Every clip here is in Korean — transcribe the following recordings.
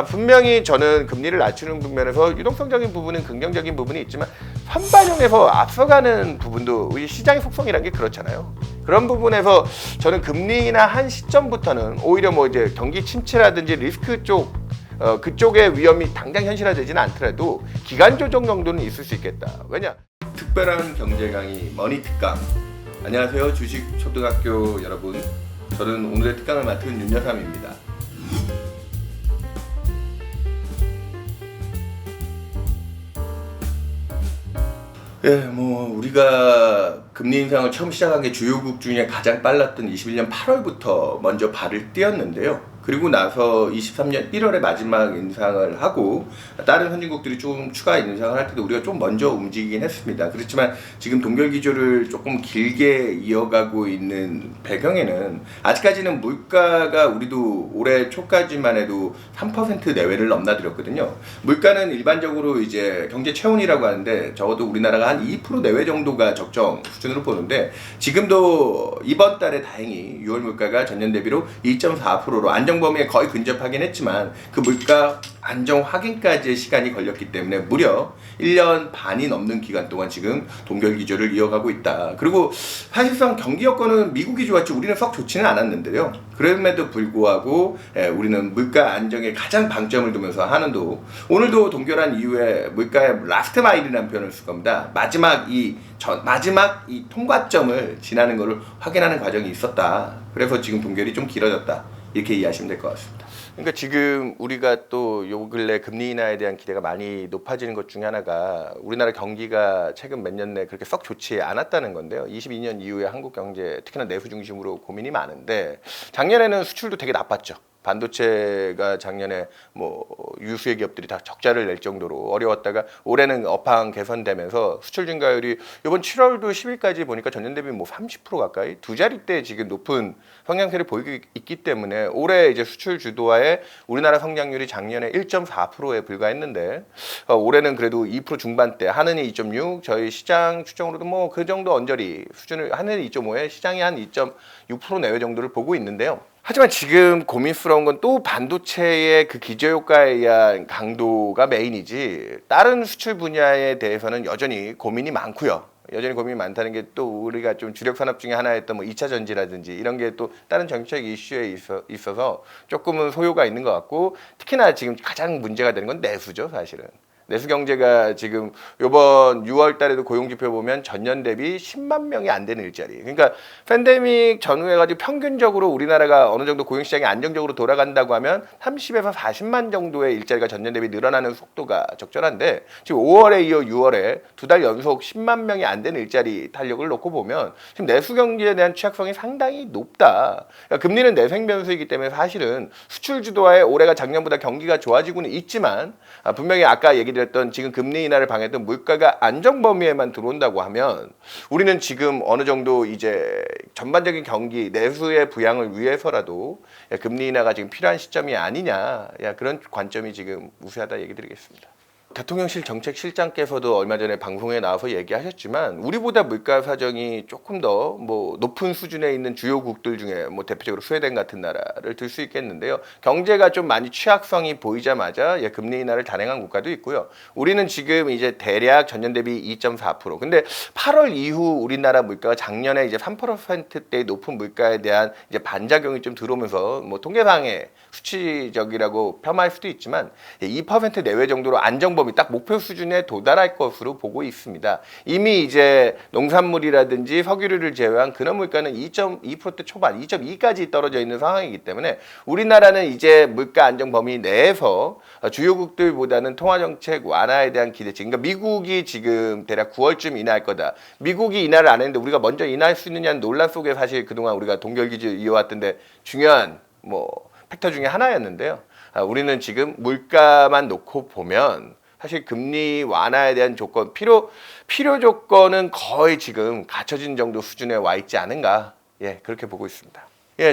분명히 저는 금리를 낮추는 부분에서 유동성적인 부분은 긍정적인 부분이 있지만 선반영에서 앞서가는 부분도 우리 시장의 속성이라는 게 그렇잖아요. 그런 부분에서 저는 금리나 한 시점부터는 오히려 뭐 이제 경기 침체라든지 리스크 쪽 그쪽의 위험이 당장 현실화되지는 않더라도 기간 조정 정도는 있을 수 있겠다. 왜냐? 특별한 경제 강의 머니 특강. 안녕하세요, 주식 초등학교 여러분. 저는 오늘의 특강을 맡은 윤여삼입니다. 우리가 금리 인상을 처음 시작한 게 주요국 중에 가장 빨랐던 21년 8월부터 먼저 발을 띄었는데요. 그리고 나서 23년 1월에 마지막 인상을 하고 다른 선진국들이 좀 추가 인상을 할 때도 우리가 좀 먼저 움직이긴 했습니다. 그렇지만 지금 동결 기조를 조금 길게 이어가고 있는 배경에는 아직까지는 물가가 우리도 올해 초까지만 해도 3% 내외를 넘나들었거든요. 물가는 일반적으로 이제 경제 체온이라고 하는데 적어도 우리나라가 한 2% 내외 정도가 적정 수준으로 보는데 지금도 이번 달에 다행히 6월 물가가 전년 대비로 2.4%로 안정 범위에 거의 근접하긴 했지만 그 물가 안정 확인까지의 시간이 걸렸기 때문에 무려 1년 반이 넘는 기간 동안 지금 동결 기조를 이어가고 있다. 그리고 사실상 경기 여건은 미국이 좋았지 우리는 썩 좋지는 않았는데요. 그럼에도 불구하고 우리는 물가 안정에 가장 방점을 두면서 하는도 오늘도 동결한 이후에 물가의 라스트 마일이라는 표현을 쓸 겁니다. 마지막 이 통과점을 지나는 것을 확인하는 과정이 있었다. 그래서 지금 동결이 좀 길어졌다. 이렇게 이해하시면 될 것 같습니다. 그러니까 지금 우리가 또 요 근래 금리 인하에 대한 기대가 많이 높아지는 것 중에 하나가 우리나라 경기가 최근 몇 년 내 그렇게 썩 좋지 않았다는 건데요. 22년 이후에 한국 경제 특히나 내수 중심으로 고민이 많은데 작년에는 수출도 되게 나빴죠. 반도체가 작년에 뭐 유수의 기업들이 다 적자를 낼 정도로 어려웠다가 올해는 업황 개선되면서 수출 증가율이 이번 7월도 10일까지 보니까 전년 대비 뭐 30% 가까이 두 자릿대 지금 높은 성장세를 보이고 있기 때문에 올해 이제 수출 주도하에 우리나라 성장률이 작년에 1.4%에 불과했는데 올해는 그래도 2% 중반대, 한은이 2.6, 저희 시장 추정으로도 뭐 그 정도 언저리 수준을 한은이 2.5에 시장이 한 2.6% 내외 정도를 보고 있는데요. 하지만 지금 고민스러운 건 또 반도체의 그 기저효과에 의한 강도가 메인이지 다른 수출 분야에 대해서는 여전히 고민이 많고요. 여전히 고민이 많다는 게 또 우리가 좀 주력 산업 중에 하나였던 뭐 2차 전지라든지 이런 게 또 다른 정책 이슈에 있어서 조금은 소요가 있는 것 같고 특히나 지금 가장 문제가 되는 건 내수죠, 사실은. 내수 경제가 지금 이번 6월 달에도 고용 지표 보면 전년 대비 10만 명이 안 되는 일자리. 그러니까 팬데믹 전후해 가지고 평균적으로 우리나라가 어느 정도 고용 시장이 안정적으로 돌아간다고 하면 30에서 40만 정도의 일자리가 전년 대비 늘어나는 속도가 적절한데 지금 5월에 이어 6월에 두 달 연속 10만 명이 안 되는 일자리 탄력을 놓고 보면 지금 내수 경제에 대한 취약성이 상당히 높다. 그러니까 금리는 내생 변수이기 때문에 사실은 수출 주도하에 올해가 작년보다 경기가 좋아지고는 있지만 분명히 아까 얘기드렸던 지금 금리 인하를 방해했던 물가가 안정 범위에만 들어온다고 하면 우리는 지금 어느 정도 이제 전반적인 경기 내수의 부양을 위해서라도 금리 인하가 지금 필요한 시점이 아니냐, 그런 관점이 지금 우세하다 얘기 드리겠습니다. 대통령실 정책실장께서도 얼마 전에 방송에 나와서 얘기하셨지만 우리보다 물가 사정이 조금 더 뭐 높은 수준에 있는 주요국들 중에 뭐 대표적으로 스웨덴 같은 나라를 들 수 있겠는데요. 경제가 좀 많이 취약성이 보이자마자 금리 인하를 단행한 국가도 있고요. 우리는 지금 이제 대략 전년 대비 2.4%. 근데 8월 이후 우리나라 물가가 작년에 이제 3%대의 높은 물가에 대한 이제 반작용이 좀 들어오면서 뭐 통계상에 수치적이라고 폄하할 수도 있지만 2% 내외 정도로 안정범위 딱 목표 수준에 도달할 것으로 보고 있습니다. 이미 이제 농산물이라든지 석유류를 제외한 근원 물가는 2.2%대 초반, 2.2까지 떨어져 있는 상황이기 때문에 우리나라는 이제 물가 안정 범위 내에서 주요국들보다는 통화정책 완화에 대한 기대치. 그러니까 미국이 지금 대략 9월쯤 인하할 거다. 미국이 인하를 안 했는데 우리가 먼저 인하할 수 있느냐는 논란 속에 사실 그동안 우리가 동결기조 이어왔던데 중요한 팩터 중에 하나였는데요. 우리는 지금 물가만 놓고 보면 사실 금리 완화에 대한 조건, 필요 조건은 거의 지금 갖춰진 정도 수준에 와 있지 않은가, 그렇게 보고 있습니다.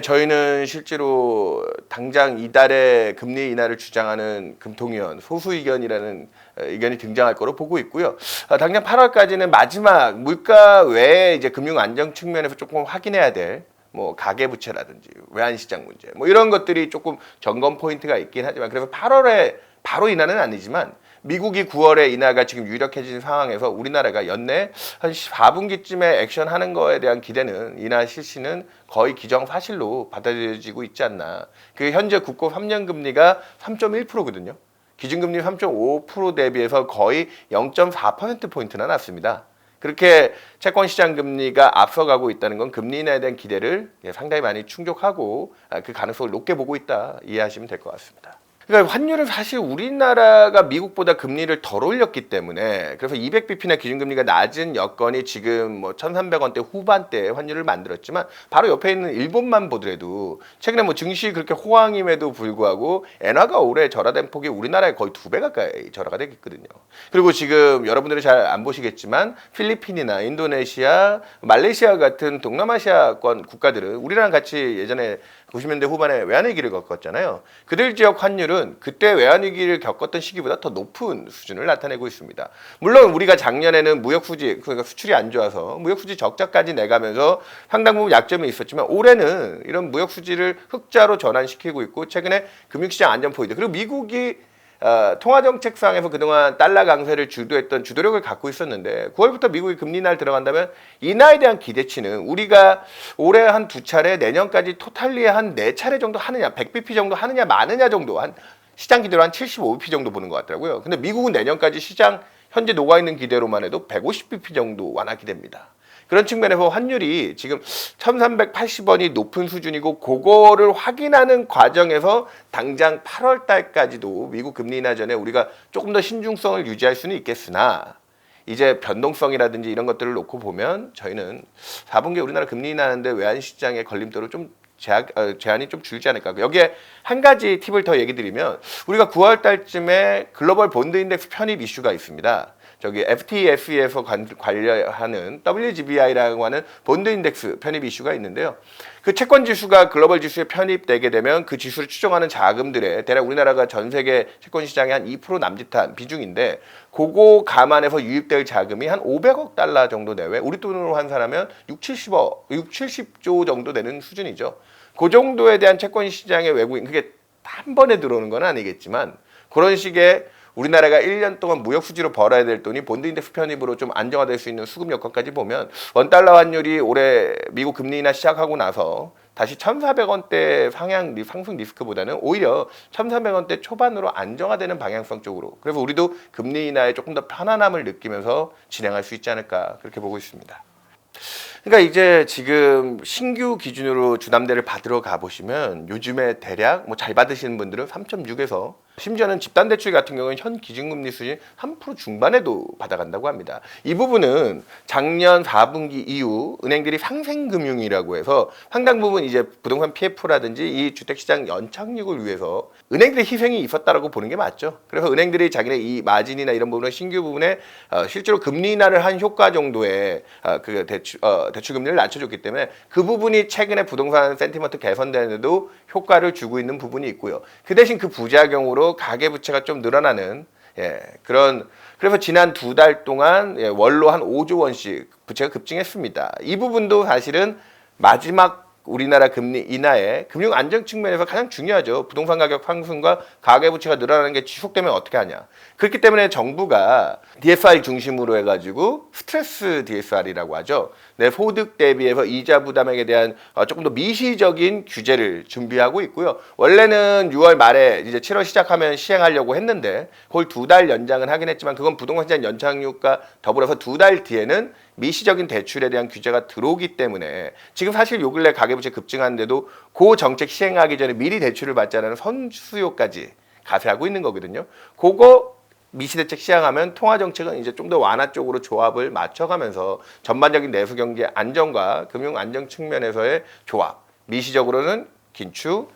저희는 실제로 당장 이달에 금리 인하를 주장하는 금통위원 소수 의견이라는 의견이 등장할 거로 보고 있고요. 당장 8월까지는 마지막 물가 외에 이제 금융 안정 측면에서 조금 확인해야 될 뭐 가계부채라든지 외환시장 문제 뭐 이런 것들이 조금 점검 포인트가 있긴 하지만 그래서 8월에 바로 인하는 아니지만 미국이 9월에 인하가 지금 유력해진 상황에서 우리나라가 연내 한 4분기쯤에 액션하는 거에 대한 기대는 인하 실시는 거의 기정사실로 받아들여지고 있지 않나. 그 현재 국고 3년 금리가 3.1%거든요. 기준금리 3.5% 대비해서 거의 0.4%포인트나 낮습니다. 그렇게 채권시장 금리가 앞서가고 있다는 건 금리 인하에 대한 기대를 상당히 많이 충족하고 그 가능성을 높게 보고 있다 이해하시면 될 것 같습니다. 그러니까 환율은 사실 우리나라가 미국보다 금리를 덜 올렸기 때문에 그래서 200bp나 기준금리가 낮은 여건이 지금 뭐 1,300원대 후반대 환율을 만들었지만 바로 옆에 있는 일본만 보더라도 최근에 뭐 증시 그렇게 호황임에도 불구하고 엔화가 올해 절하된 폭이 우리나라의 거의 2배 가까이 절하가 되겠거든요. 그리고 지금 여러분들이 잘 안 보시겠지만 필리핀이나 인도네시아, 말레이시아 같은 동남아시아권 국가들은 우리랑 같이 예전에 90년대 후반에 외환위기를 겪었잖아요. 그들 지역 환율은 그때 외환위기를 겪었던 시기보다 더 높은 수준을 나타내고 있습니다. 물론 우리가 작년에는 무역수지, 그러니까 수출이 안 좋아서 무역수지 적자까지 내가면서 상당 부분 약점이 있었지만 올해는 이런 무역수지를 흑자로 전환시키고 있고 최근에 금융시장 안전 포인트 그리고 미국이 통화정책상에서 그동안 달러 강세를 주도했던 주도력을 갖고 있었는데 9월부터 미국이 금리 인하를 들어간다면 인하에 대한 기대치는 우리가 올해 한 2차례 내년까지 토탈리에 한 4차례 정도 하느냐 100bp 정도 하느냐 마느냐 정도 한 시장 기대로 한 75bp 정도 보는 것 같더라고요. 근데 미국은 내년까지 시장 현재 녹아있는 기대로만 해도 150bp 정도 완화 기대입니다. 그런 측면에서 환율이 지금 1,380원이 높은 수준이고 그거를 확인하는 과정에서 당장 8월 달까지도 미국 금리 인하 전에 우리가 조금 더 신중성을 유지할 수는 있겠으나 이제 변동성이라든지 이런 것들을 놓고 보면 저희는 4분기에 우리나라 금리 인하하는데 외환시장의 걸림돌을 좀 제한이 좀 줄지 않을까. 여기에 한 가지 팁을 더 얘기 드리면 우리가 9월 달쯤에 글로벌 본드 인덱스 편입 이슈가 있습니다. 저기 FTSE에서 관여하는 WGBI라고 하는 본드 인덱스 편입 이슈가 있는데요. 그 채권 지수가 글로벌 지수에 편입되게 되면 그 지수를 추정하는 자금들의 대략 우리나라가 전 세계 채권 시장의 한 2% 남짓한 비중인데 그거 감안해서 유입될 자금이 한 500억 달러 정도 내외 우리 돈으로 환산하면 70조 정도 되는 수준이죠. 그 정도에 대한 채권 시장의 외국인 그게 한 번에 들어오는 건 아니겠지만 그런 식의 우리나라가 1년 동안 무역 수지로 벌어야 될 돈이 본드 인덱스 편입으로 좀 안정화될 수 있는 수급 여건까지 보면 원달러 환율이 올해 미국 금리 인하 시작하고 나서 다시 1,400원대 상승 리스크보다는 오히려 1,300원대 초반으로 안정화되는 방향성 쪽으로 그래서 우리도 금리 인하에 조금 더 편안함을 느끼면서 진행할 수 있지 않을까 그렇게 보고 있습니다. 그러니까 이제 지금 신규 기준으로 주담대를 받으러 가보시면 요즘에 대략 뭐 잘 받으시는 분들은 3.6에서 심지어는 집단대출 같은 경우는 현 기준금리 수준 3% 중반에도 받아간다고 합니다. 이 부분은 작년 4분기 이후 은행들이 상생금융이라고 해서 상당 부분 이제 부동산 PF라든지 이 주택시장 연착륙을 위해서 은행들의 희생이 있었다라고 보는 게 맞죠. 그래서 은행들이 자기네 이 마진이나 이런 부분을 신규 부분에 실제로 금리 인하를 한 효과 정도의 그 대출 금리를 낮춰줬기 때문에 그 부분이 최근에 부동산 센티먼트 개선되는데도 효과를 주고 있는 부분이 있고요. 그 대신 그 부작용으로 가계부채가 좀 늘어나는 그래서 지난 2달 동안 월로 한 5조 원씩 부채가 급증했습니다. 이 부분도 사실은 마지막 우리나라 금리 인하의 금융 안정 측면에서 가장 중요하죠. 부동산 가격 상승과 가계부채가 늘어나는 게 지속되면 어떻게 하냐. 그렇기 때문에 정부가 DSR 중심으로 해가지고 스트레스 DSR이라고 하죠. 내 소득 대비해서 이자 부담액에 대한 조금 더 미시적인 규제를 준비하고 있고요. 원래는 6월 말에 이제 7월 시작하면 시행하려고 했는데 그걸 2달 연장은 하긴 했지만 그건 부동산 시장 연착륙과 더불어서 2달 뒤에는 미시적인 대출에 대한 규제가 들어오기 때문에 지금 사실 요 근래 가계부채 급증하는데도 그 정책 시행하기 전에 미리 대출을 받자는 선수요까지 가세하고 있는 거거든요. 그거 미시대책 시행하면 통화정책은 이제 좀 더 완화 쪽으로 조합을 맞춰가면서 전반적인 내수 경제 안정과 금융 안정 측면에서의 조합, 미시적으로는 긴축,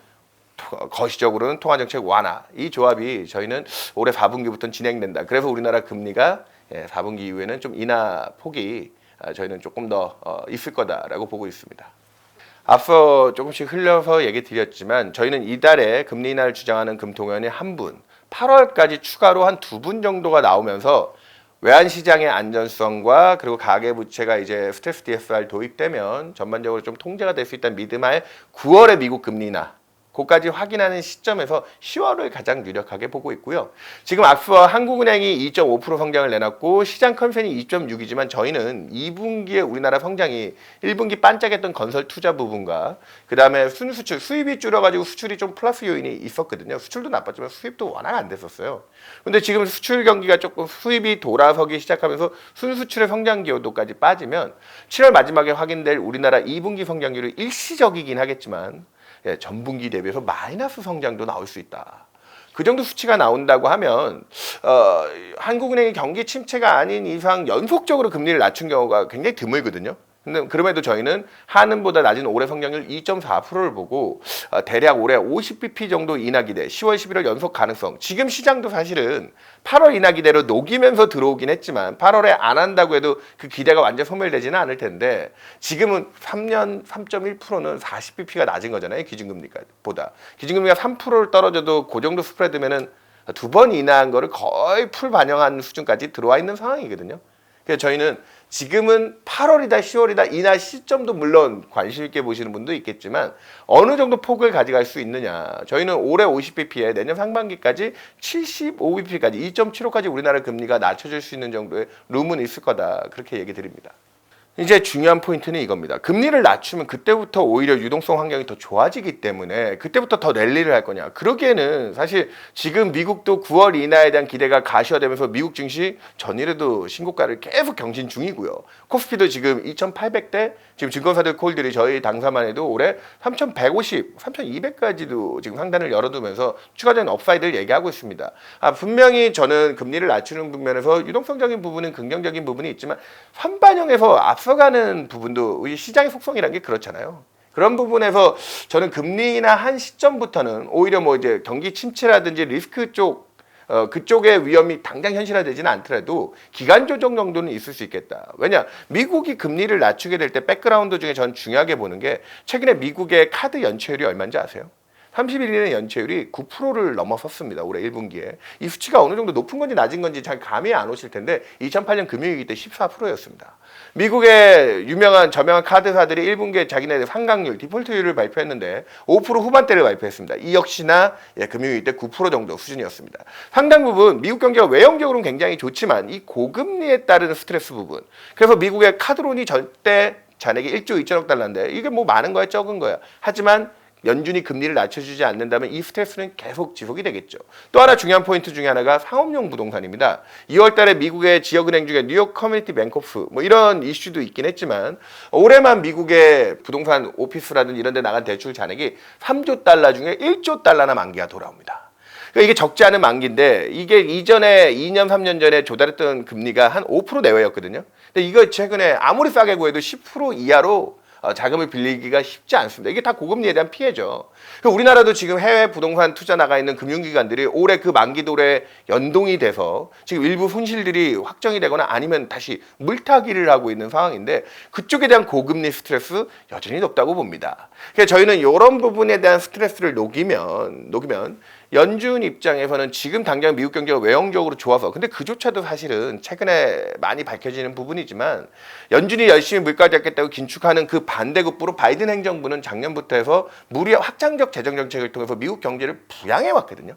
거시적으로는 통화정책 완화 이 조합이 저희는 올해 4분기부터 진행된다. 그래서 우리나라 금리가 4분기 이후에는 좀 인하 폭이 저희는 조금 더 있을 거다라고 보고 있습니다. 앞서 조금씩 흘려서 얘기 드렸지만 저희는 이달에 금리 인하를 주장하는 금통위원이 한 분, 8월까지 추가로 한 2분 정도가 나오면서 외환 시장의 안전성과 그리고 가계 부채가 이제 스트레스 DSR 도입되면 전반적으로 좀 통제가 될 수 있다는 믿음하에 9월에 미국 금리 인하 그까지 확인하는 시점에서 10월을 가장 유력하게 보고 있고요. 지금 앞서 한국은행이 2.5% 성장을 내놨고 시장 컨센이 2.6이지만 저희는 2분기에 우리나라 성장이 1분기 반짝했던 건설 투자 부분과 그 다음에 순수출 수입이 줄어가지고 수출이 좀 플러스 요인이 있었거든요. 수출도 나빴지만 수입도 워낙 안 됐었어요. 근데 지금 수출 경기가 조금 수입이 돌아서기 시작하면서 순수출의 성장 기여도까지 빠지면 7월 마지막에 확인될 우리나라 2분기 성장률이 일시적이긴 하겠지만 전분기 대비해서 마이너스 성장도 나올 수 있다. 그 정도 수치가 나온다고 하면 한국은행이 경기 침체가 아닌 이상 연속적으로 금리를 낮춘 경우가 굉장히 드물거든요. 근데 그럼에도 저희는 한은보다 낮은 올해 성장률 2.4%를 보고 대략 올해 50bp 정도 인하 기대, 10월, 11월 연속 가능성. 지금 시장도 사실은 8월 인하 기대로 녹이면서 들어오긴 했지만 8월에 안 한다고 해도 그 기대가 완전 소멸되지는 않을 텐데 지금은 3년 3.1%는 40bp가 낮은 거잖아요. 기준금리보다. 기준금리가 3%를 떨어져도 그 정도 스프레드면은 두 번 인하한 거를 거의 풀 반영한 수준까지 들어와 있는 상황이거든요. 그래서 저희는 지금은 8월이다 10월이다 인하 시점도 물론 관심 있게 보시는 분도 있겠지만 어느 정도 폭을 가져갈 수 있느냐. 저희는 올해 50bp에 내년 상반기까지 75bp까지 2.75까지 우리나라 금리가 낮춰질 수 있는 정도의 룸은 있을 거다. 그렇게 얘기 드립니다. 이제 중요한 포인트는 이겁니다. 금리를 낮추면 그때부터 오히려 유동성 환경이 더 좋아지기 때문에 그때부터 더 랠리를 할 거냐. 그러기에는 사실 지금 미국도 9월 인하에 대한 기대가 가시화되면서 미국 증시 전일에도 신고가를 계속 경신 중이고요. 코스피도 지금 2,800대 지금 증권사들 콜들이 저희 당사만 해도 올해 3,150, 3,200까지도 지금 상단을 열어두면서 추가적인 업사이드를 얘기하고 있습니다. 분명히 저는 금리를 낮추는 부분에서 유동성적인 부분은 긍정적인 부분이 있지만 선반영에서 앞서가는 부분도 우리 시장의 속성이라는 게 그렇잖아요. 그런 부분에서 저는 금리 인하 한 시점부터는 오히려 뭐 이제 경기 침체라든지 리스크 쪽 그쪽의 위험이 당장 현실화되지는 않더라도 기간 조정 정도는 있을 수 있겠다. 왜냐? 미국이 금리를 낮추게 될 때 백그라운드 중에 전 중요하게 보는 게 최근에 미국의 카드 연체율이 얼마인지 아세요? 31일의 연체율이 9%를 넘어섰습니다. 올해 1분기에. 이 수치가 어느 정도 높은 건지 낮은 건지 잘 감이 안 오실 텐데 2008년 금융위기 때 14%였습니다. 미국의 유명한 저명한 카드사들이 1분기에 자기네들 상각률, 디폴트율을 발표했는데 5% 후반대를 발표했습니다. 이 역시나 금융위기 때 9% 정도 수준이었습니다. 상당 부분 미국 경기가 외형적으로는 굉장히 좋지만 이 고금리에 따른 스트레스 부분. 그래서 미국의 카드론이 절대 잔액이 1조 2천억 달러인데 이게 뭐 많은 거야 적은 거야. 하지만 연준이 금리를 낮춰주지 않는다면 이 스트레스는 계속 지속이 되겠죠. 또 하나 중요한 포인트 중에 하나가 상업용 부동산입니다. 2월 달에 미국의 지역은행 중에 뉴욕 커뮤니티 뱅커프 뭐 이런 이슈도 있긴 했지만 올해만 미국의 부동산 오피스라든지 이런 데 나간 대출 잔액이 3조 달러 중에 1조 달러나 만기가 돌아옵니다. 그러니까 이게 적지 않은 만기인데 이게 이전에 2년 3년 전에 조달했던 금리가 한 5% 내외였거든요. 근데 이거 최근에 아무리 싸게 구해도 10% 이하로 자금을 빌리기가 쉽지 않습니다. 이게 다 고금리에 대한 피해죠. 우리나라도 지금 해외 부동산 투자 나가 있는 금융기관들이 올해 그 만기도래 연동이 돼서 지금 일부 손실들이 확정이 되거나 아니면 다시 물타기를 하고 있는 상황인데 그쪽에 대한 고금리 스트레스 여전히 높다고 봅니다. 그래서 저희는 이런 부분에 대한 스트레스를 녹이면 연준 입장에서는 지금 당장 미국 경기가 외형적으로 좋아서 근데 그조차도 사실은 최근에 많이 밝혀지는 부분이지만 연준이 열심히 물가 잡겠다고 긴축하는 그 반대급부로 바이든 행정부는 작년부터 해서 무리 확장적 재정정책을 통해서 미국 경제를 부양해 왔거든요.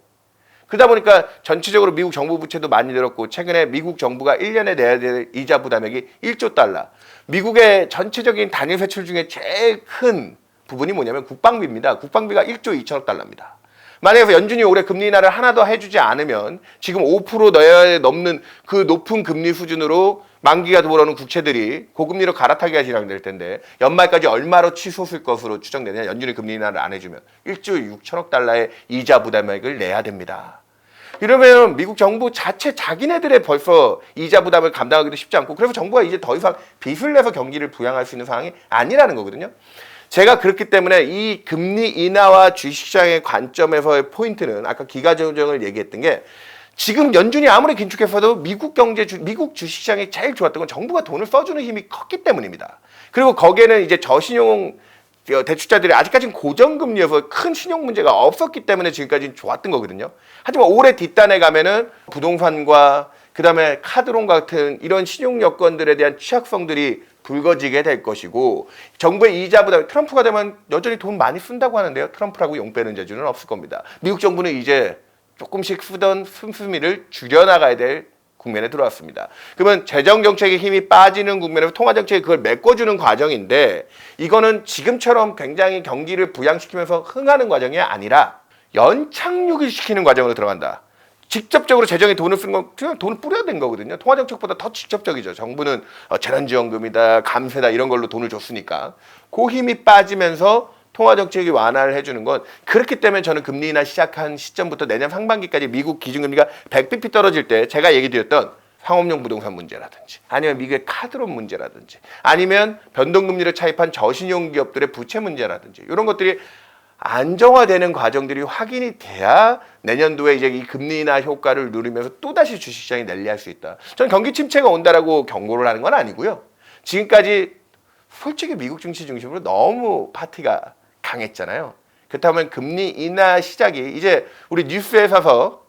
그러다 보니까 전체적으로 미국 정부 부채도 많이 늘었고 최근에 미국 정부가 1년에 내야 될 이자 부담액이 1조 달러. 미국의 전체적인 단일 세출 중에 제일 큰 부분이 뭐냐면 국방비입니다. 국방비가 1조 2천억 달러입니다. 만약에 연준이 올해 금리 인하를 하나 더 해주지 않으면 지금 5% 넘는 그 높은 금리 수준으로 만기가 돌아오는 국채들이 고금리로 갈아타기가 진행될 텐데 연말까지 얼마로 치솟을 것으로 추정되냐. 연준이 금리 인하를 안 해주면 1조 6천억 달러의 이자 부담액을 내야 됩니다. 이러면 미국 정부 자체 자기네들의 벌써 이자 부담을 감당하기도 쉽지 않고 그래서 정부가 이제 더 이상 빚을 내서 경기를 부양할 수 있는 상황이 아니라는 거거든요. 제가 그렇기 때문에 이 금리 인하와 주식시장의 관점에서의 포인트는 아까 기가 조정을 얘기했던 게 지금 연준이 아무리 긴축했어도 미국 주식시장이 제일 좋았던 건 정부가 돈을 써주는 힘이 컸기 때문입니다. 그리고 거기에는 이제 저신용 대출자들이 아직까지는 고정금리여서 큰 신용 문제가 없었기 때문에 지금까지는 좋았던 거거든요. 하지만 올해 뒷단에 가면은 부동산과 그다음에 카드론 같은 이런 신용 여건들에 대한 취약성들이 불거지게 될 것이고 정부의 이자보다 트럼프가 되면 여전히 돈 많이 쓴다고 하는데요. 트럼프라고 용 빼는 재주는 없을 겁니다. 미국 정부는 이제 조금씩 쓰던 씀씀이를 줄여나가야 될 국면에 들어왔습니다. 그러면 재정정책의 힘이 빠지는 국면에서 통화정책이 그걸 메꿔주는 과정인데 이거는 지금처럼 굉장히 경기를 부양시키면서 흥하는 과정이 아니라 연착륙을 시키는 과정으로 들어간다. 직접적으로 재정에 돈을 쓴 건 그냥 돈을 뿌려야 된 거거든요. 통화정책보다 더 직접적이죠. 정부는 재난지원금이다, 감세다 이런 걸로 돈을 줬으니까. 그 힘이 빠지면서 통화정책이 완화를 해주는 건 그렇기 때문에 저는 금리 인하 시작한 시점부터 내년 상반기까지 미국 기준금리가 100bp 떨어질 때 제가 얘기 드렸던 상업용 부동산 문제라든지 아니면 미국의 카드론 문제라든지 아니면 변동금리를 차입한 저신용 기업들의 부채 문제라든지 이런 것들이 안정화되는 과정들이 확인이 돼야 내년도에 이제 이 금리 인하 효과를 누리면서 또다시 주식시장이 랠리할 수 있다. 저는 경기 침체가 온다라고 경고를 하는 건 아니고요. 지금까지 솔직히 미국 증시 중심으로 너무 파티가 강했잖아요. 그렇다면 금리 인하 시작이 이제 우리 뉴스에 사서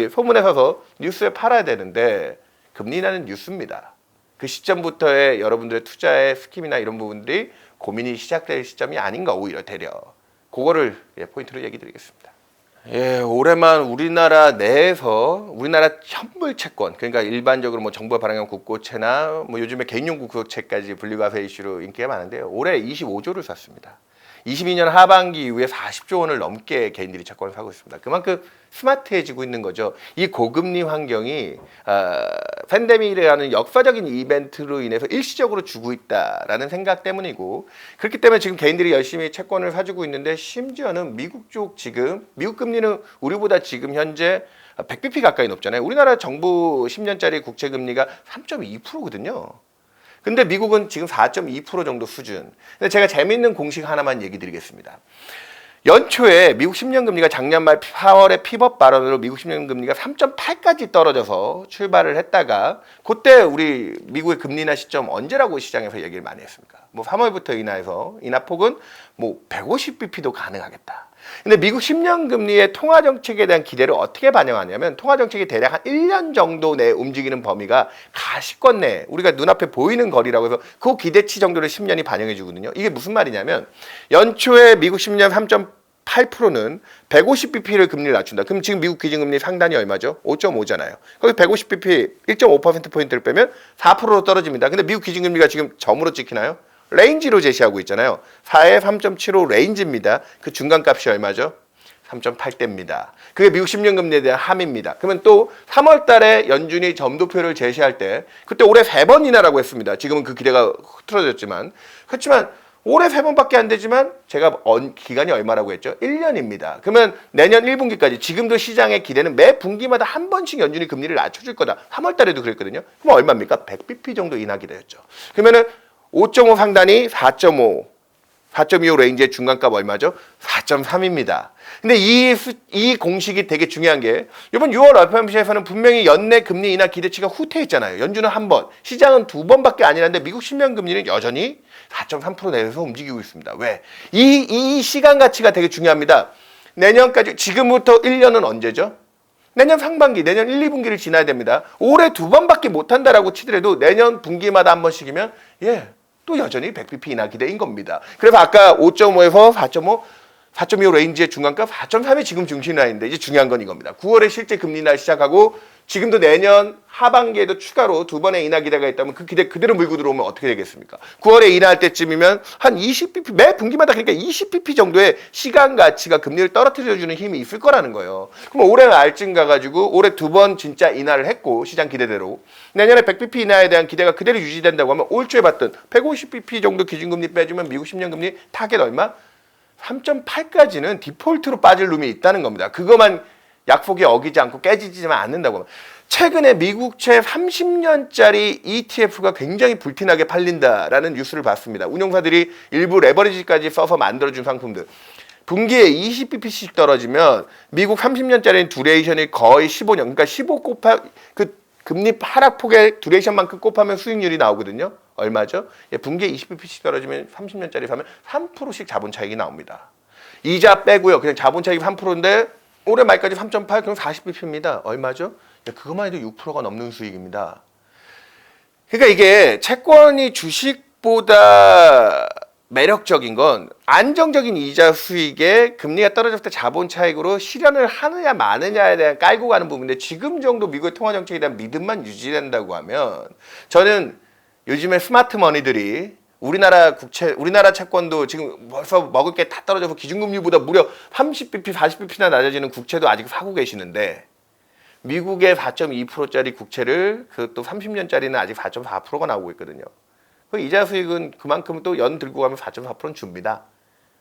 소문에 사서 뉴스에 팔아야 되는데 금리 인하는 뉴스입니다. 그 시점부터의 여러분들의 투자의 스킴이나 이런 부분들이 고민이 시작될 시점이 아닌가 오히려 되려 그거를 포인트로 얘기 드리겠습니다. 올해만 우리나라 내에서 우리나라 현물 채권 그러니까 일반적으로 뭐 정부가 발행한 국고채나 뭐 요즘에 개인용 국고채까지 분리과세 이슈로 인기가 많은데요. 올해 25조를 샀습니다. 22년 하반기 이후에 40조 원을 넘게 개인들이 채권을 사고 있습니다. 그만큼 스마트해지고 있는 거죠. 이 고금리 환경이 팬데믹이라는 역사적인 이벤트로 인해서 일시적으로 주고 있다라는 생각 때문이고 그렇기 때문에 지금 개인들이 열심히 채권을 사주고 있는데 심지어는 미국 쪽 지금 미국 금리는 우리보다 지금 현재 100bp 가까이 높잖아요. 우리나라 정부 10년짜리 국채 금리가 3.2%거든요. 근데 미국은 지금 4.2% 정도 수준. 근데 제가 재미있는 공식 하나만 얘기 드리겠습니다. 연초에 미국 10년 금리가 작년 말 4월에 피벗 발언으로 미국 10년 금리가 3.8까지 떨어져서 출발을 했다가 그때 우리 미국의 금리 인하 시점 언제라고 시장에서 얘기를 많이 했습니까? 뭐 3월부터 인하해서 인하폭은 뭐 150bp도 가능하겠다. 근데 미국 10년 금리의 통화 정책에 대한 기대를 어떻게 반영하냐면 통화 정책이 대략 한 1년 정도 내에 움직이는 범위가 가시권 내에 우리가 눈앞에 보이는 거리라고 해서 그 기대치 정도를 10년이 반영해 주거든요. 이게 무슨 말이냐면 연초에 미국 10년 3.8%는 150bp를 금리를 낮춘다. 그럼 지금 미국 기준금리 상단이 얼마죠? 5.5잖아요. 거기 150bp 1.5%포인트를 빼면 4%로 떨어집니다. 근데 미국 기준금리가 지금 점으로 찍히나요? 레인지로 제시하고 있잖아요. 4에 3.75 레인지입니다. 그 중간값이 얼마죠? 3.8대입니다. 그게 미국 10년 금리에 대한 함입니다. 그러면 또 3월 달에 연준이 점도표를 제시할 때 그때 올해 3번 인하라고 했습니다. 지금은 그 기대가 흐트러졌지만 그렇지만 올해 3번밖에 안 되지만 제가 기간이 얼마라고 했죠? 1년입니다. 그러면 내년 1분기까지 지금도 시장의 기대는 매 분기마다 한 번씩 연준이 금리를 낮춰줄 거다. 3월 달에도 그랬거든요. 그럼 얼마입니까? 100bp 정도 인하 기대였죠. 그러면은 5.5 상단이 4.5, 4.25 레인지의 중간값 얼마죠? 4.3입니다. 근데 이 공식이 되게 중요한 게 이번 6월 FOMC에서는 분명히 연내 금리 인하 기대치가 후퇴했잖아요. 연준은 한 번, 시장은 2번밖에 아니라는데 미국 10년 금리는 여전히 4.3% 내에서 움직이고 있습니다. 왜? 이 시간 가치가 되게 중요합니다. 내년까지 지금부터 1년은 언제죠? 내년 상반기, 내년 1, 2분기를 지나야 됩니다. 올해 2번밖에 못한다라고 치더라도 내년 분기마다 한 번씩이면 또 여전히 100bp 인하 기대인 겁니다. 그래서 아까 5.5에서 4.5, 4.25 레인지의 중간값 4.3이 지금 중심 라인인데 이제 중요한 건 이겁니다. 9월에 실제 금리 인하 시작하고 지금도 내년 하반기에도 추가로 2번의 인하 기대가 있다면 그 기대 그대로 물고 들어오면 어떻게 되겠습니까? 9월에 인하할 때쯤이면 한 20bp, 매 분기마다 그러니까 20bp 정도의 시간 가치가 금리를 떨어뜨려주는 힘이 있을 거라는 거예요. 그럼 올해 말쯤 가가지고 올해 2번 진짜 인하를 했고 시장 기대대로 내년에 100bp 인하에 대한 기대가 그대로 유지된다고 하면 올 초에 봤던 150bp 정도 기준금리 빼주면 미국 10년 금리 타겟 얼마? 3.8까지는 디폴트로 빠질 룸이 있다는 겁니다. 그것만 약속이 어기지 않고 깨지지만 않는다고. 최근에 미국채 30년짜리 ETF가 굉장히 불티나게 팔린다라는 뉴스를 봤습니다. 운용사들이 일부 레버리지까지 써서 만들어준 상품들. 분기에 20bp씩 떨어지면 미국 30년짜리 두레이션이 거의 15년, 그러니까 15 곱하 그 금리 하락폭의 두레이션만큼 곱하면 수익률이 나오거든요. 얼마죠? 분기에 20bp씩 떨어지면 30년짜리 사면 3%씩 자본 차익이 나옵니다. 이자 빼고요. 그냥 자본 차익이 3%인데 올해 말까지 3.8 그럼 40bp입니다. 얼마죠? 그것만 해도 6%가 넘는 수익입니다. 그러니까 이게 채권이 주식보다 매력적인 건 안정적인 이자 수익에 금리가 떨어졌을 때 자본 차익으로 실현을 하느냐 마느냐에 대한 깔고 가는 부분인데, 지금 정도 미국의 통화 정책에 대한 믿음만 유지된다고 하면 저는 요즘에 스마트 머니들이 우리나라 국채, 우리나라 채권도 지금 벌써 먹을 게 다 떨어져서 기준금리보다 무려 30bp, 40bp나 낮아지는 국채도 아직 사고 계시는데, 미국의 4.2%짜리 국채를 그것도 30년짜리는 아직 4.4%가 나오고 있거든요. 그 이자 수익은 그만큼 또 연 들고 가면 4.4%는 줍니다.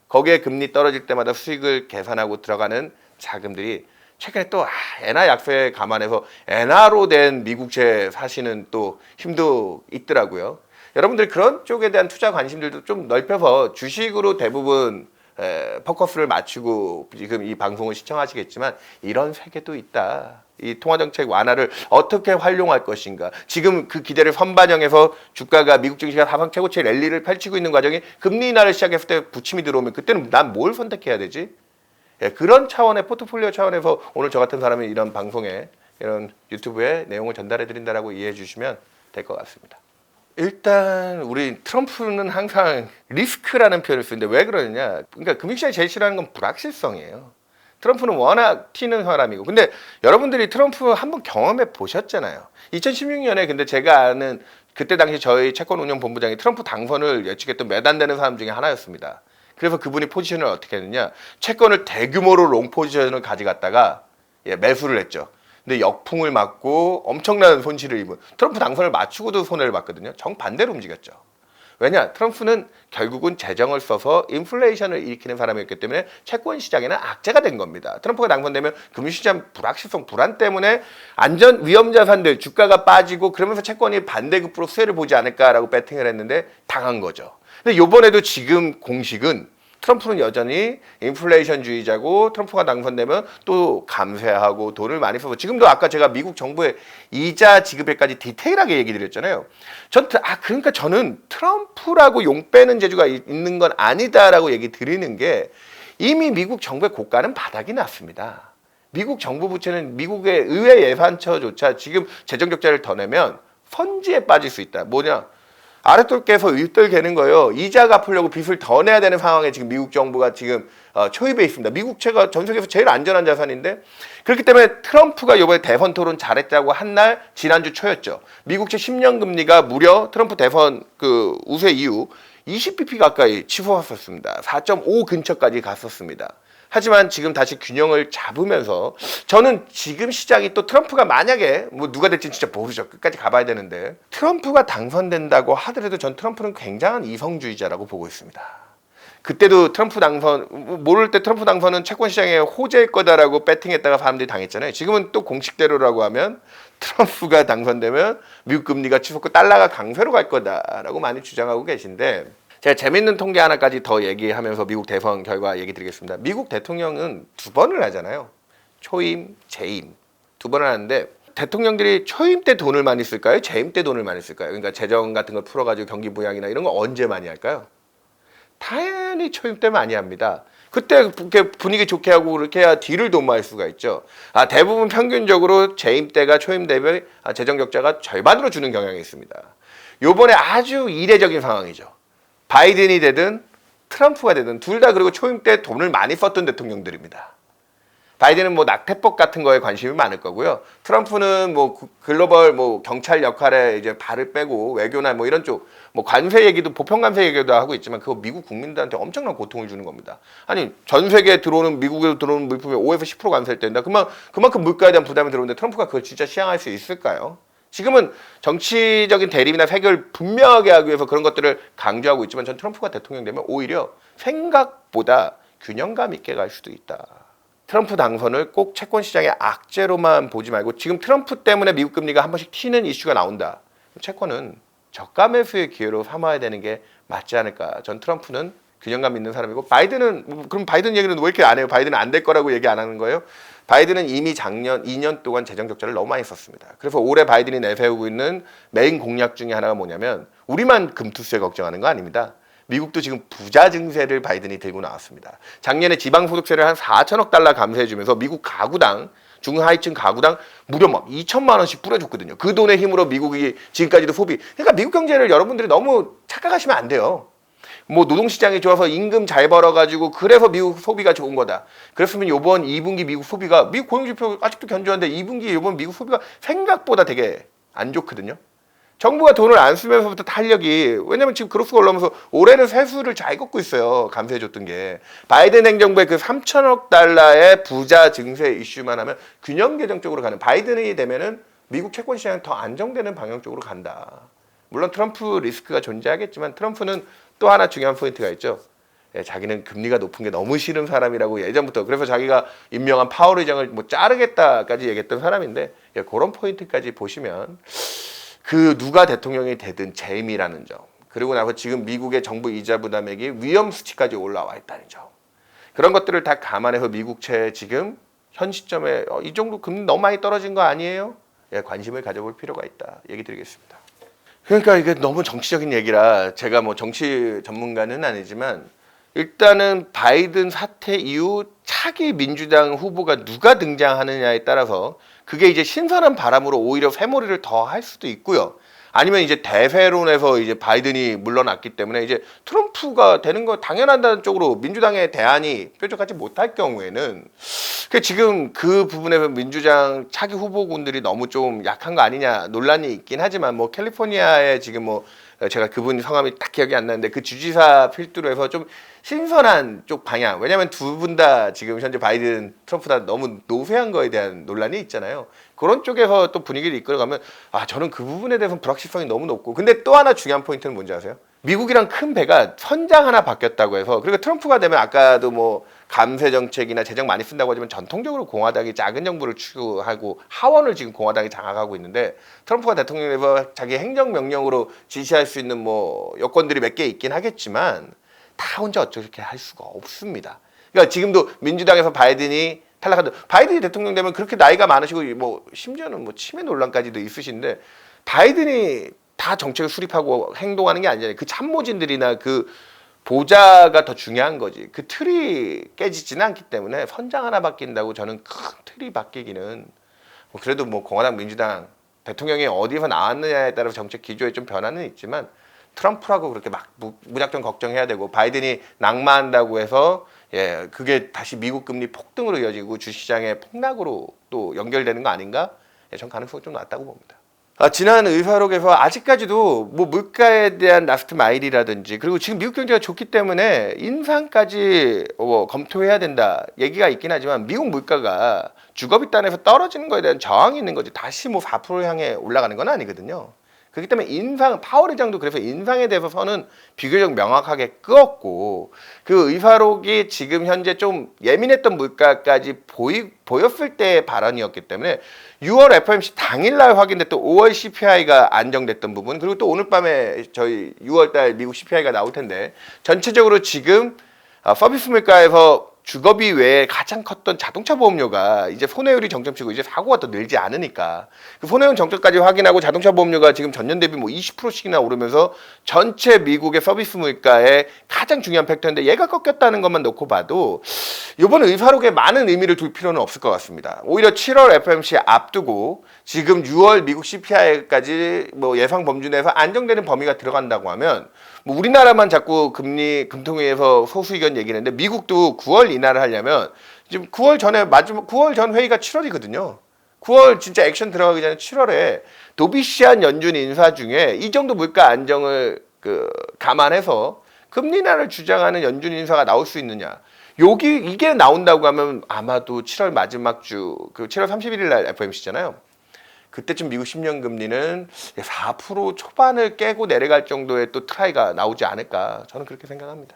거기에 금리 떨어질 때마다 수익을 계산하고 들어가는 자금들이 최근에 또 엔화 약세 감안해서 엔화로 된 미국채 사시는 또 힘도 있더라고요. 여러분들 그런 쪽에 대한 투자 관심들도 좀 넓혀서 주식으로 대부분 포커스를 맞추고 지금 이 방송을 시청하시겠지만, 이런 세계도 있다. 이 통화정책 완화를 어떻게 활용할 것인가. 지금 그 기대를 선반영해서 주가가, 미국 증시가 사상 최고치 랠리를 펼치고 있는 과정에 금리 인하를 시작했을 때 부침이 들어오면 그때는 난 뭘 선택해야 되지? 그런 차원의 포트폴리오 차원에서 오늘 저 같은 사람이 이런 방송에, 이런 유튜브에 내용을 전달해 드린다라고 이해해 주시면 될 것 같습니다. 일단 우리 트럼프는 항상 리스크라는 표현을 쓰는데 왜 그러느냐. 그러니까 금융시장이 제일 싫어하는 건 불확실성이에요. 트럼프는 워낙 튀는 사람이고. 근데 여러분들이 트럼프 한번 경험해 보셨잖아요. 2016년에 근데 제가 아는 그때 당시 저희 채권운용본부장이 트럼프 당선을 예측했던 몇 안 되는 사람 중에 하나였습니다. 그래서 그분이 포지션을 어떻게 했느냐. 채권을 대규모로 롱 포지션을 가져갔다가 매수를 했죠. 근데 역풍을 맞고 엄청난 손실을 입은, 트럼프 당선을 맞추고도 손해를 봤거든요. 정반대로 움직였죠. 왜냐? 트럼프는 결국은 재정을 써서 인플레이션을 일으키는 사람이었기 때문에 채권 시장에는 악재가 된 겁니다. 트럼프가 당선되면 금융시장 불확실성, 불안 때문에 안전 위험 자산들 주가가 빠지고, 그러면서 채권이 반대급부로 수혜를 보지 않을까라고 배팅을 했는데 당한 거죠. 근데 이번에도 지금 공식은 트럼프는 여전히 인플레이션주의자고, 트럼프가 당선되면 또 감세하고 돈을 많이 써서, 지금도 아까 제가 미국 정부의 이자 지급에까지 디테일하게 얘기 드렸잖아요. 그러니까 저는 트럼프라고 용 빼는 재주가 있는 건 아니다라고 얘기 드리는 게, 이미 미국 정부의 고가는 바닥이 났습니다. 미국 정부 부채는 미국의 의회 예산처조차 지금 재정 적자를 더 내면 선지에 빠질 수 있다. 뭐냐? 아랫돌 깨서 윗돌 개는 거예요. 이자 갚으려고 빚을 더 내야 되는 상황에 지금 미국 정부가 지금 초입해 있습니다. 미국채가 전 세계에서 제일 안전한 자산인데, 그렇기 때문에 트럼프가 이번에 대선 토론 잘했다고 한 날 지난주 초였죠. 미국채 10년 금리가 무려 트럼프 대선 그 우세 이후 20bp 가까이 치솟았었습니다. 4.5 근처까지 갔었습니다. 하지만 지금 다시 균형을 잡으면서, 저는 지금 시장이 또 트럼프가 만약에 뭐 누가 될지 진짜 모르죠. 끝까지 가봐야 되는데, 트럼프가 당선된다고 하더라도 전 트럼프는 굉장한 이성주의자라고 보고 있습니다. 그때도 트럼프 당선, 모를 때 트럼프 당선은 채권 시장에 호재일 거다라고 배팅했다가 사람들이 당했잖아요. 지금은 또 공식대로라고 하면 트럼프가 당선되면 미국 금리가 치솟고 달러가 강세로 갈 거다라고 많이 주장하고 계신데, 제가 재밌는 통계 하나까지 더 얘기하면서 미국 대선 결과 얘기 드리겠습니다. 미국 대통령은 2번을 하잖아요. 초임, 재임. 2번을 하는데, 대통령들이 초임 때 돈을 많이 쓸까요? 재임 때 돈을 많이 쓸까요? 그러니까 재정 같은 걸 풀어가지고 경기 부양이나 이런 거 언제 많이 할까요? 당연히 초임 때 많이 합니다. 그때 이렇게 분위기 좋게 하고 그렇게 해야 뒤를 도모할 수가 있죠. 대부분 평균적으로 재임 때가 초임 대비 재정 적자가 절반으로 주는 경향이 있습니다. 요번에 아주 이례적인 상황이죠. 바이든이 되든 트럼프가 되든 둘 다 그리고 초임 때 돈을 많이 썼던 대통령들입니다. 바이든은 뭐 낙태법 같은 거에 관심이 많을 거고요. 트럼프는 뭐 글로벌 뭐 경찰 역할에 이제 발을 빼고 외교나 뭐 이런 쪽 뭐 관세 얘기도, 보편 관세 얘기도 하고 있지만, 그거 미국 국민들한테 엄청난 고통을 주는 겁니다. 아니, 전 세계에 들어오는, 미국에 들어오는 물품에 5에서 10% 관세를 뗀다. 그만큼 물가에 대한 부담이 들어오는데 트럼프가 그걸 진짜 시행할 수 있을까요? 지금은 정치적인 대립이나 세결을 분명하게 하기 위해서 그런 것들을 강조하고 있지만, 전 트럼프가 대통령 되면 오히려 생각보다 균형감 있게 갈 수도 있다. 트럼프 당선을 꼭 채권 시장의 악재로만 보지 말고, 지금 트럼프 때문에 미국 금리가 한 번씩 튀는 이슈가 나온다. 채권은 저가 매수의 기회로 삼아야 되는 게 맞지 않을까. 전 트럼프는 균형감 있는 사람이고, 바이든은 그럼 바이든 얘기는 왜 이렇게 안 해요? 바이든은 안 될 거라고 얘기 안 하는 거예요? 바이든은 이미 작년 2년 동안 재정 적자를 너무 많이 썼습니다. 그래서 올해 바이든이 내세우고 있는 메인 공약 중에 하나가 뭐냐면, 우리만 금투세 걱정하는 거 아닙니다. 미국도 지금 부자 증세를 바이든이 들고 나왔습니다. 작년에 지방소득세를 한 4천억 달러 감세해주면서 미국 가구당 중하위층 가구당 무려 막 2천만 원씩 뿌려줬거든요. 그 돈의 힘으로 미국이 지금까지도 소비. 그러니까 미국 경제를 여러분들이 너무 착각하시면 안 돼요. 뭐 노동시장이 좋아서 임금 잘 벌어가지고 그래서 미국 소비가 좋은 거다. 그랬으면 이번 2분기 미국 소비가, 미국 고용지표 아직도 견조한데 2분기 이번 미국 소비가 생각보다 되게 안 좋거든요. 정부가 돈을 안 쓰면서부터 탄력이, 왜냐면 지금 그로스가 올라오면서 올해는 세수를 잘 걷고 있어요. 감세해줬던 게. 바이든 행정부의 그 3천억 달러의 부자 증세 이슈만 하면 균형 개정 쪽으로 가는, 바이든이 되면은 미국 채권 시장은 더 안정되는 방향 쪽으로 간다. 물론 트럼프 리스크가 존재하겠지만 트럼프는 또 하나 중요한 포인트가 있죠. 예, 자기는 금리가 높은 게 너무 싫은 사람이라고 예전부터, 그래서 자기가 임명한 파월 의장을 뭐 자르겠다까지 얘기했던 사람인데, 예, 그런 포인트까지 보시면 그 누가 대통령이 되든 재미라는 점, 그리고 나서 지금 미국의 정부 이자 부담액이 위험 수치까지 올라와 있다는 점, 그런 것들을 다 감안해서 미국채 지금 현 시점에 이 정도 금리 너무 많이 떨어진 거 아니에요? 예, 관심을 가져볼 필요가 있다 얘기 드리겠습니다. 그러니까 이게 너무 정치적인 얘기라, 제가 뭐 정치 전문가는 아니지만 일단은 바이든 사태 이후 차기 민주당 후보가 누가 등장하느냐에 따라서 그게 이제 신선한 바람으로 오히려 쇠머리를 더 할 수도 있고요. 아니면 이제 대세론에서 이제 바이든이 물러났기 때문에 이제 트럼프가 되는 거 당연하다는 쪽으로 민주당의 대안이 뾰족하지 못할 경우에는, 지금 그 부분에서 민주당 차기 후보군들이 너무 좀 약한 거 아니냐 논란이 있긴 하지만, 뭐 캘리포니아에 지금 뭐 제가 그분 성함이 딱 기억이 안 나는데 그 주지사 필두로 해서 좀 신선한 쪽 방향, 왜냐면 두 분 다 지금 현재 바이든 트럼프 다 너무 노쇠한 거에 대한 논란이 있잖아요. 그런 쪽에서 또 분위기를 이끌어가면, 저는 그 부분에 대해서는 불확실성이 너무 높고, 근데 또 하나 중요한 포인트는 뭔지 아세요? 미국이랑 큰 배가 선장 하나 바뀌었다고 해서, 그리고 트럼프가 되면 아까도 뭐 감세 정책이나 재정 많이 쓴다고 하지만 전통적으로 공화당이 작은 정부를 추구하고 하원을 지금 공화당이 장악하고 있는데, 트럼프가 대통령이 돼서 자기 행정명령으로 지시할 수 있는 뭐 여건들이 몇 개 있긴 하겠지만 다 혼자 어떻게 할 수가 없습니다. 그러니까 지금도 민주당에서 바이든이 탈락하던, 바이든이 대통령 되면 그렇게 나이가 많으시고 뭐 심지어는 뭐 치매 논란까지도 있으신데, 바이든이 다 정책을 수립하고 행동하는 게 아니잖아요. 그 참모진들이나 그 보좌가 더 중요한 거지. 그 틀이 깨지지는 않기 때문에 선장 하나 바뀐다고 저는 큰 틀이 바뀌기는, 뭐 그래도 뭐 공화당 민주당 대통령이 어디서 나왔느냐에 따라서 정책 기조에 좀 변화는 있지만, 트럼프라고 그렇게 막 무작정 걱정해야 되고, 바이든이 낙마한다고 해서 예, 그게 다시 미국 금리 폭등으로 이어지고 주시장의 폭락으로 또 연결되는 거 아닌가? 예, 전 가능성이 좀 낮다고 봅니다. 지난 의사록에서 아직까지도 뭐 물가에 대한 라스트 마일이라든지, 그리고 지금 미국 경제가 좋기 때문에 인상까지 검토해야 된다 얘기가 있긴 하지만, 미국 물가가 주거비 단에서 떨어지는 거에 대한 저항이 있는 거지 다시 뭐 4% 향해 올라가는 건 아니거든요. 그렇기 때문에 인상, 파월 의장도 그래서 인상에 대해서 선은 비교적 명확하게 끄었고, 그 의사록이 지금 현재 좀 예민했던 물가까지 보였을 때의 발언이었기 때문에 6월 FOMC 당일날 확인됐던 5월 CPI가 안정됐던 부분, 그리고 또 오늘 밤에 저희 6월달 미국 CPI가 나올 텐데, 전체적으로 지금 서비스 물가에서 주거비 외에 가장 컸던 자동차 보험료가 이제 손해율이 정점치고 이제 사고가 더 늘지 않으니까, 그 손해율 정점까지 확인하고 자동차 보험료가 지금 전년 대비 뭐 20%씩이나 오르면서 전체 미국의 서비스 물가의 가장 중요한 팩터인데, 얘가 꺾였다는 것만 놓고 봐도 이번 의사록에 많은 의미를 둘 필요는 없을 것 같습니다. 오히려 7월 FOMC 앞두고 지금 6월 미국 CPI까지 뭐 예상 범주 내에서 안정되는 범위가 들어간다고 하면, 뭐 우리나라만 자꾸 금통위에서 소수 의견 얘기했는데, 미국도 9월 인하를 하려면 지금 9월 전에 마지막 9월 전 회의가 7월이거든요. 9월 진짜 액션 들어가기 전에 7월에 도비시한 연준 인사 중에 이 정도 물가 안정을 감안해서 금리 인하를 주장하는 연준 인사가 나올 수 있느냐? 이게 나온다고 하면 아마도 7월 마지막 주, 7월 31일 날 FOMC잖아요. 그때쯤 미국 10년 금리는 4% 초반을 깨고 내려갈 정도의 또 트라이가 나오지 않을까, 저는 그렇게 생각합니다.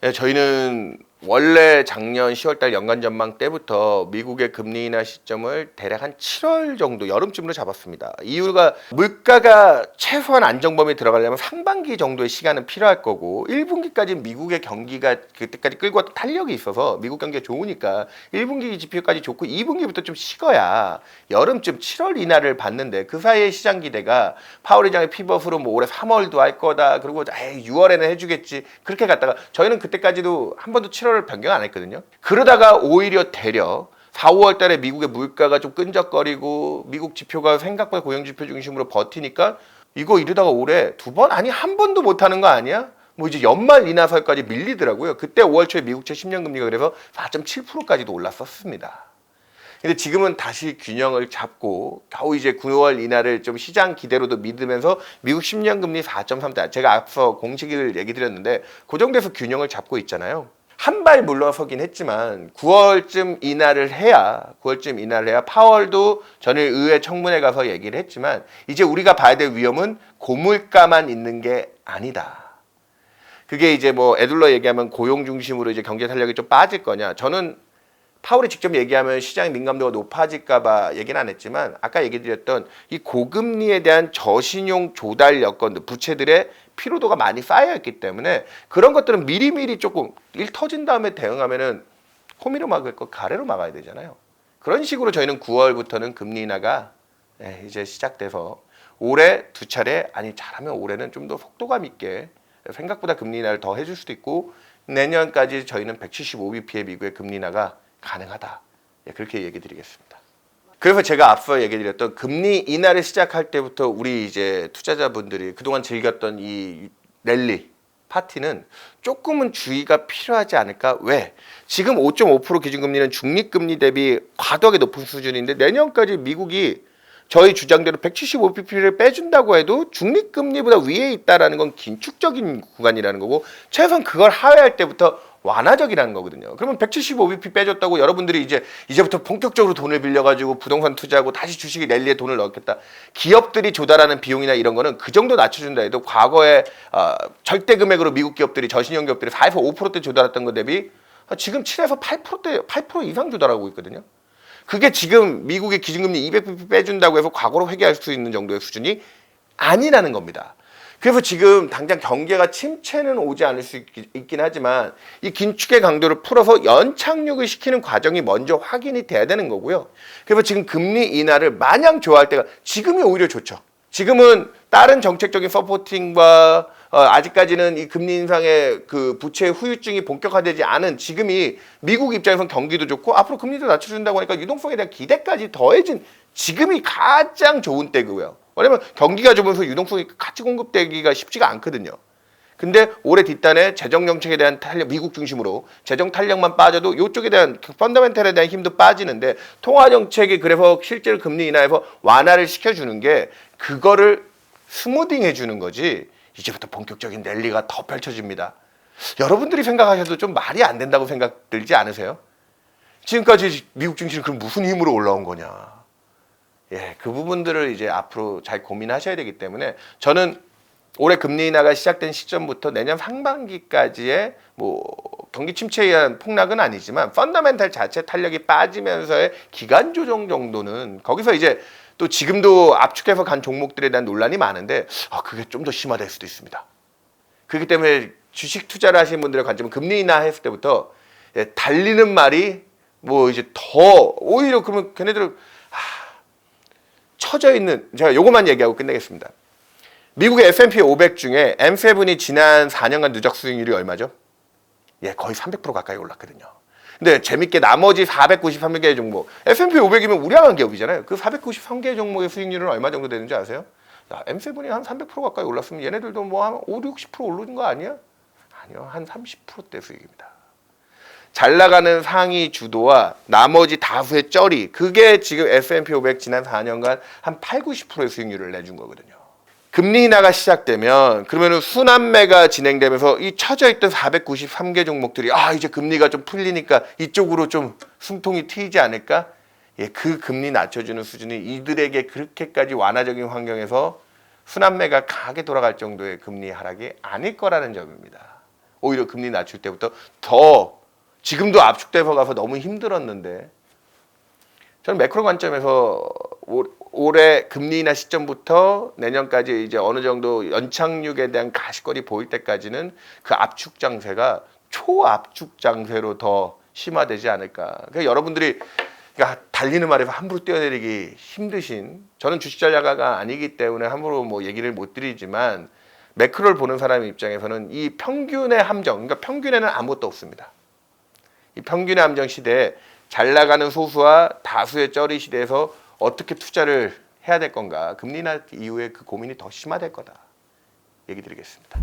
예, 저희는 원래 작년 10월달 연간 전망 때부터 미국의 금리 인하 시점을 대략 한 7월 정도 여름쯤으로 잡았습니다. 이유가 물가가 최소한 안정범위에 들어가려면 상반기 정도의 시간은 필요할 거고, 1분기까지 미국의 경기가 그때까지 끌고 왔던 탄력이 있어서 미국 경기가 좋으니까 1분기 지표까지 좋고 2분기부터 좀 식어야 여름쯤 7월 인하를 받는데, 그 사이에 시장 기대가 파월 의장의 피벗으로 뭐 올해 3월도 할 거다, 그리고 6월에는 해주겠지, 그렇게 갔다가 저희는 그때까지도 한 번도 7월을 변경 안 했거든요. 그러다가 오히려 되려 4, 5월 달에 미국의 물가가 좀 끈적거리고 미국 지표가 생각보다 고용 지표 중심으로 버티니까 이거 이러다가 올해 2번 아니 1번도 못 하는 거 아니야? 뭐 이제 연말 인하설까지 밀리더라고요. 그때 5월 초에 미국채 10년 금리가 그래서 4.7%까지도 올랐었습니다. 근데 지금은 다시 균형을 잡고 겨우 이제 9월 인하를 좀 시장 기대로도 믿으면서 미국 10년 금리 4.3대 제가 앞서 공식을 얘기 드렸는데 그 정도에서 균형을 잡고 있잖아요. 한 발 물러서긴 했지만 9월쯤 인하를 해야 파월도 전일 의회 청문회 가서 얘기를 했지만 이제 우리가 봐야 될 위험은 고물가만 있는 게 아니다. 그게 이제 뭐 애들러 얘기하면 고용 중심으로 이제 경제 탄력이 좀 빠질 거냐. 저는 파월이 직접 얘기하면 시장 민감도가 높아질까봐 얘기는 안 했지만 아까 얘기 드렸던 이 고금리에 대한 저신용 조달 여건들, 부채들의 피로도가 많이 쌓여있기 때문에 그런 것들은 미리미리 조금 일 터진 다음에 대응하면은 호미로 막을 거 가래로 막아야 되잖아요. 그런 식으로 저희는 9월부터는 금리 인하가 이제 시작돼서 올해 2차례 아니 잘하면 올해는 좀 더 속도감 있게 생각보다 금리 인하를 더 해줄 수도 있고 내년까지 저희는 175bp의 미국의 금리 인하가 가능하다. 그렇게 얘기 드리겠습니다. 그래서 제가 앞서 얘기 드렸던 금리 인하를 시작할 때부터 우리 이제 투자자분들이 그동안 즐겼던 이 랠리 파티는 조금은 주의가 필요하지 않을까? 왜? 지금 5.5% 기준금리는 중립금리 대비 과도하게 높은 수준인데 내년까지 미국이 저희 주장대로 175bp를 빼준다고 해도 중립금리보다 위에 있다라는 건 긴축적인 구간이라는 거고 최소한 그걸 하회할 때부터 완화적이라는 거거든요. 그러면 175bp 빼줬다고 여러분들이 이제부터 본격적으로 돈을 빌려가지고 부동산 투자하고 다시 주식에 랠리에 돈을 넣겠다. 기업들이 조달하는 비용이나 이런 거는 그 정도 낮춰준다 해도 과거에 절대 금액으로 미국 기업들이 저신용 기업들이 4에서 5%대 조달했던 것 대비 지금 7에서 8% 이상 조달하고 있거든요. 그게 지금 미국의 기준금리 200bp 빼준다고 해서 과거로 회귀할 수 있는 정도의 수준이 아니라는 겁니다. 그래서 지금 당장 경제가 침체는 오지 않을 수 있긴 하지만 이 긴축의 강도를 풀어서 연착륙을 시키는 과정이 먼저 확인이 돼야 되는 거고요. 그래서 지금 금리 인하를 마냥 좋아할 때가 지금이 오히려 좋죠. 지금은 다른 정책적인 서포팅과 아직까지는 이 금리 인상의 그 부채 후유증이 본격화되지 않은 지금이 미국 입장에선 경기도 좋고 앞으로 금리도 낮춰준다고 하니까 유동성에 대한 기대까지 더해진 지금이 가장 좋은 때고요. 왜냐면 경기가 좋으면서 유동성이 같이 공급되기가 쉽지가 않거든요. 근데 올해 뒷단에 재정 정책에 대한 탄력, 미국 중심으로 재정 탄력만 빠져도 이쪽에 대한 펀더멘털에 대한 힘도 빠지는데 통화 정책이 그래서 실제로 금리 인하에서 완화를 시켜주는 게 그거를 스무딩 해주는 거지. 이제부터 본격적인 랠리가 더 펼쳐집니다. 여러분들이 생각하셔도 좀 말이 안 된다고 생각 들지 않으세요? 지금까지 미국 증시는 그럼 무슨 힘으로 올라온 거냐? 그 부분들을 이제 앞으로 잘 고민하셔야 되기 때문에 저는 올해 금리 인하가 시작된 시점부터 내년 상반기까지의 뭐 경기 침체에 의한 폭락은 아니지만 펀더멘탈 자체 탄력이 빠지면서의 기간 조정 정도는 거기서 이제 또 지금도 압축해서 간 종목들에 대한 논란이 많은데 그게 좀 더 심화될 수도 있습니다. 그렇기 때문에 주식 투자를 하시는 분들의 관점은 금리 인하 했을 때부터 달리는 말이 뭐 이제 더 오히려 그러면 걔네들 처져 있는 제가 요것만 얘기하고 끝내겠습니다. 미국의 S&P 500 중에 M7이 지난 4년간 누적 수익률이 얼마죠? 거의 300% 가까이 올랐거든요. 근데 재밌게 나머지 493개 종목 S&P 500이면 우량한 기업이잖아요. 그 493개 종목의 수익률은 얼마 정도 되는지 아세요? M7이 한 300% 가까이 올랐으면 얘네들도 뭐 한 5, 60% 오르는 거 아니야? 아니요. 한 30%대 수익입니다. 잘 나가는 상위 주도와 나머지 다수의 쩌리 그게 지금 S&P 500 지난 4년간 한 8, 90%의 수익률을 내준 거거든요. 금리 인하가 시작되면 그러면은 순환매가 진행되면서 이 처져 있던 493개 종목들이 이제 금리가 좀 풀리니까 이쪽으로 좀 숨통이 트이지 않을까? 그 금리 낮춰주는 수준이 이들에게 그렇게까지 완화적인 환경에서 순환매가 강하게 돌아갈 정도의 금리 하락이 아닐 거라는 점입니다. 오히려 금리 낮출 때부터 더 지금도 압축돼서 가서 너무 힘들었는데 저는 매크로 관점에서 올해 금리 인하 시점부터 내년까지 이제 어느 정도 연착륙에 대한 가시거리 보일 때까지는 그 압축 장세가 초압축 장세로 더 심화되지 않을까. 그러니까 여러분들이 달리는 말에서 함부로 뛰어내리기 힘드신 저는 주식 전략가가 아니기 때문에 함부로 뭐 얘기를 못 드리지만 매크로를 보는 사람의 입장에서는 이 평균의 함정, 그러니까 평균에는 아무것도 없습니다. 이 평균의 함정 시대에 잘 나가는 소수와 다수의 쩌리 시대에서 어떻게 투자를 해야 될 건가. 금리 인하 이후에 그 고민이 더 심화될 거다. 얘기 드리겠습니다.